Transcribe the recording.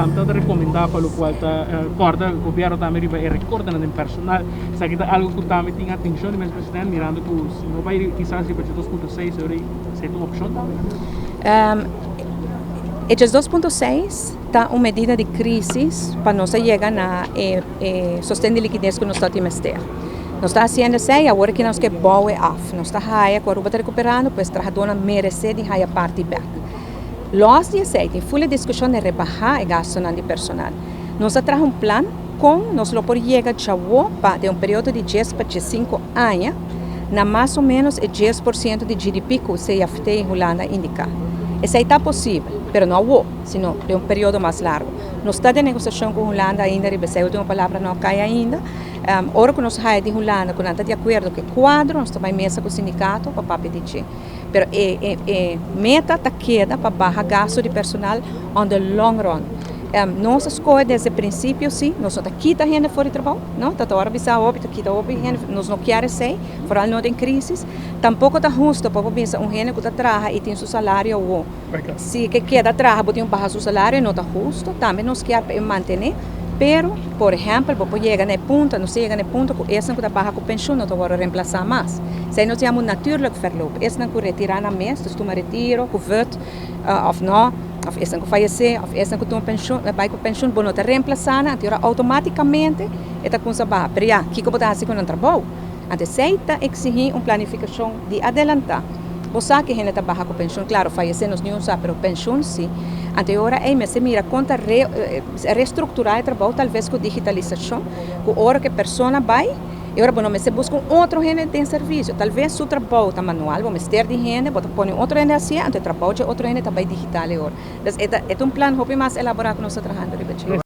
también está recomendado para lo cual corda el gobierno también va a recordar en el personal. O sea, que algo que también tiene atención y me presidente mirando que si no va a ir quizás para 2.6 euros, ¿es una opción también? Estes 2.6 está uma medida de crise para nós chegar na sustento de liquidez que nós estamos investir. Nós estamos fazendo isso agora que nós que boa af. Nós estamos aí com a roupa recuperando, pois trabalhando merece de aí a parte back. Nós de tem full discussão de rebaixar o gasto de personal. Nós trazemos plano com nós lo por chegar para de período de 10 para 5 anos, na mais ou menos 10% de GDP que o CFT em Holanda indica. Isso está possível, mas não é, senão de período mais largo. Nós estamos em negociação com a Holanda ainda, a última palavra não cai ainda. Ora que nós saímos de Holanda, quando estamos de acordo que quadro, nós estamos em mesa com o sindicato para pedir. Mas a meta está queda para baixar gasto de personal on the long run. Nossa escolha desde o princípio, sim, nós não quita gente fora de trabalho, não, está agora bisa óbvio, quita óbvio gente, nós não queremos ser, por não tem crise, tampouco está justo para pensar gente que está trabalha e tem seu salário ou se que queda trabalha, tem baixar seu salário, não está justo, também nós queremos manter, pero, por exemplo, para chegar no ponto, não chega no ponto que esse não está baixar com pensão, não está agora reemplaçar mais. Se nós temos natuurlijk verloop, esse não que retirar na mês, dus tu retiro, que vert, of não, of esse que falecer, of esse que tem pensão, vai com pensão, bom, não te reemplaçar, então automaticamente está com essa barra. Pero já, que como está assim com o trabalho, então se está exigir uma planificação de adelantar. Você sabe que a gente está barra com pensão, claro, falecer nós não sabe, mas pensão sim. Então agora aí se mira conta reestruturar o trabalho, talvez com digitalização, com a hora que a pessoa vai. E agora, bueno, se busca outro gente de serviço. Talvez o trabalho está manual, vamos ter de gente, vamos pôr outro gente assim, então o trabalho de outro gente também digital agora. Então, é um plano mais elaborado que nós estamos trabalhando.